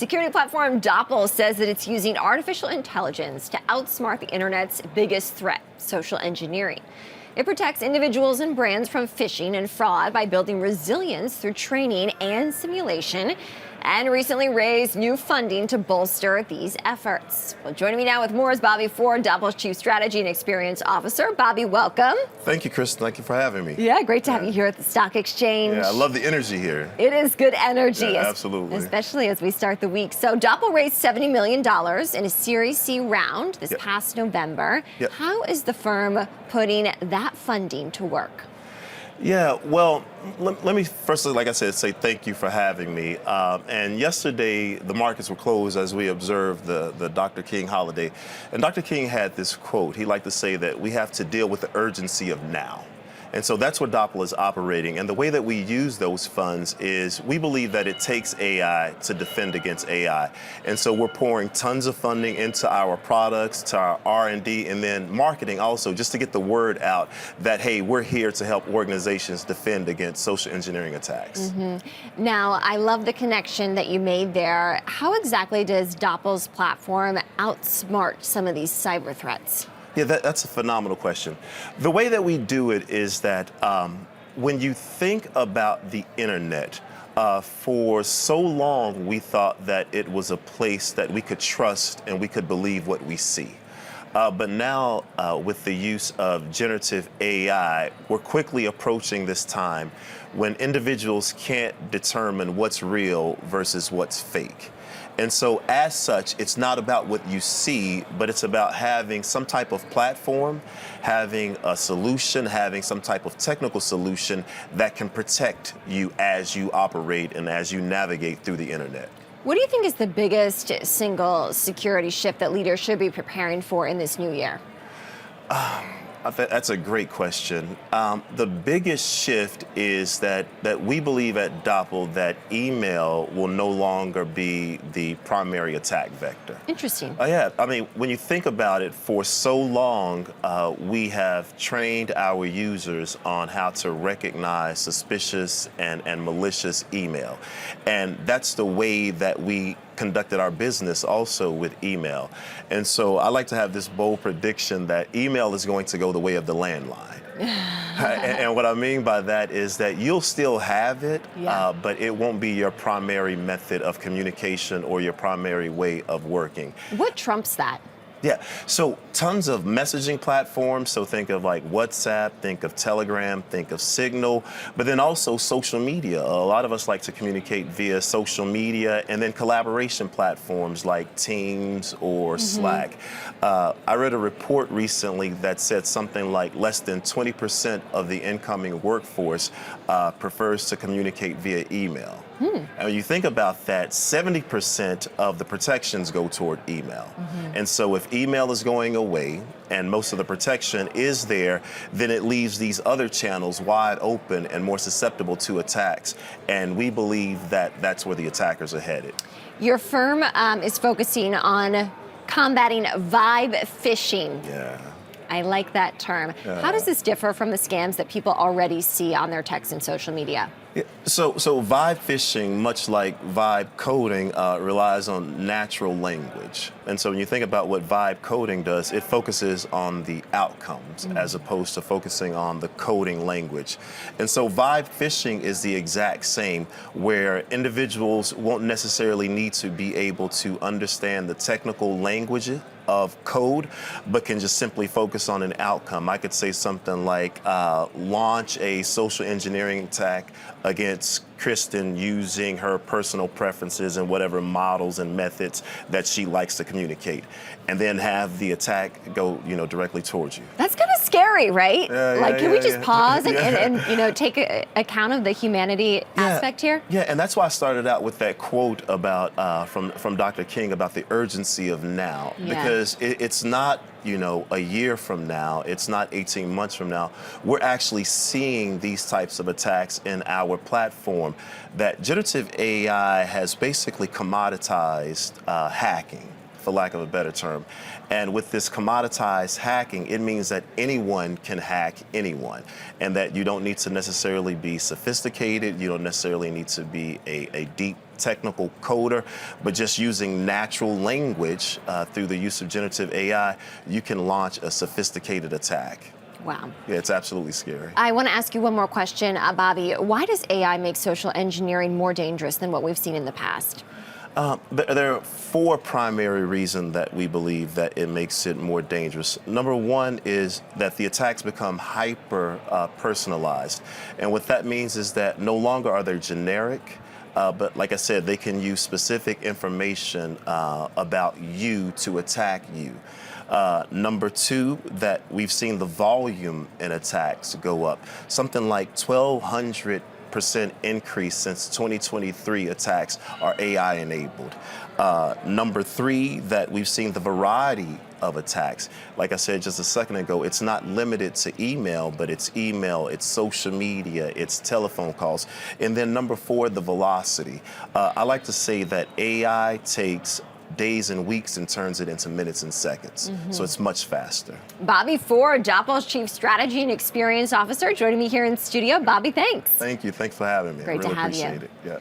Security platform Doppel says that it's using artificial intelligence to outsmart the internet's biggest threat, social engineering. It protects individuals and brands from phishing and fraud by building resilience through training and simulation, and recently raised new funding to bolster these efforts. Well, joining me now with more is Bobby Ford, Doppel's Chief Strategy and Experience Officer. Bobby, welcome. Thank you, Kristen. Thank you for having me. Yeah, great to have you here at the Stock Exchange. Yeah, I love the energy here. It is good energy. Yeah, absolutely. Especially as we start the week. So Doppel raised $70 million in a Series C round this past November. How is the firm putting that funding to work? Yeah, well, let me firstly, like I said, say thank you for having me. And yesterday, the markets were closed as we observed the Dr. King holiday. And Dr. King had this quote. He liked to say that we have to deal with the urgency of now. And so that's what Doppel is operating. And the way that we use those funds is we believe that it takes AI to defend against AI. And so we're pouring tons of funding into our products, to our R&D, and then marketing also, just to get the word out that, hey, we're here to help organizations defend against social engineering attacks. Now, I love the connection that you made there. How exactly does Doppel's platform outsmart some of these cyber threats? Yeah, that's a phenomenal question. The way that we do it is that when you think about the internet, for so long we thought that it was a place that we could trust and we could believe what we see. But now, with the use of generative AI, we're quickly approaching this time when individuals can't determine what's real versus what's fake. And so as such, it's not about what you see, but it's about having some type of platform, having a solution, having some type of technical solution that can protect you as you operate and as you navigate through the internet. What do you think is the biggest single security shift that leaders should be preparing for in this new year? That's a great question. The biggest shift is that we believe at Doppel that email will no longer be the primary attack vector. Interesting. Yeah, I mean, when you think about it, for so long, we have trained our users on how to recognize suspicious and malicious email. And that's the way that we conducted our business also with email. And so I like to have this bold prediction that email is going to go the way of the landline. And what I mean by that is that you'll still have it, but it won't be your primary method of communication or your primary way of working. What trumps that? Yeah, so tons of messaging platforms. So think of like WhatsApp, think of Telegram, think of Signal, but then also social media. A lot of us like to communicate via social media, and then collaboration platforms like Teams or Slack. I read a report recently that said something like less than 20% of the incoming workforce prefers to communicate via email. And when you think about that, 70% of the protections go toward email. And so if email is going away and most of the protection is there, then it leaves these other channels wide open and more susceptible to attacks. And we believe that that's where the attackers are headed. Your firm is focusing on combating vibe phishing. Yeah. I like that term. How does this differ from the scams that people already see on their text and social media? Yeah, so vibe phishing, much like vibe coding, relies on natural language. And so when you think about what vibe coding does, it focuses on the outcomes as opposed to focusing on the coding language. And so vibe phishing is the exact same, where individuals won't necessarily need to be able to understand the technical language of code, but can just simply focus on an outcome. I could say something like launch a social engineering attack against Kristen using her personal preferences and whatever models and methods that she likes to communicate, and then have the attack go, directly towards you. That's kind of scary, right? Can we just pause and take account of the humanity aspect here? Yeah, and that's why I started out with that quote about from Dr. King about the urgency of now, because it's not a year from now, it's not 18 months from now. We're actually seeing these types of attacks in our platform. That generative AI has basically commoditized hacking, for lack of a better term. And with this commoditized hacking, it means that anyone can hack anyone, and that you don't need to necessarily be sophisticated. You don't necessarily need to be a deep technical coder, but just using natural language through the use of generative AI, you can launch a sophisticated attack. Wow. Yeah, it's absolutely scary. I want to ask you one more question, Bobby. Why does AI make social engineering more dangerous than what we've seen in the past? There are four primary reasons that we believe that it makes it more dangerous. Number one is that the attacks become hyper personalized. And what that means is that no longer are they generic, but like I said, they can use specific information about you to attack you. Number two, that we've seen the volume in attacks go up. Something like 1,200% increase since 2023 attacks are AI enabled. Number three, that we've seen the variety of attacks. Like I said just a second ago, it's not limited to email, but it's email, it's social media, it's telephone calls. And then number four, the velocity. I like to say that AI takes days and weeks and turns it into minutes and seconds. So it's much faster. Bobby Ford, Doppel's Chief Strategy and Experience Officer, joining me here in studio. Bobby, thanks. Thank you. Thanks for having me. Great I really to have you. appreciate it. Yeah.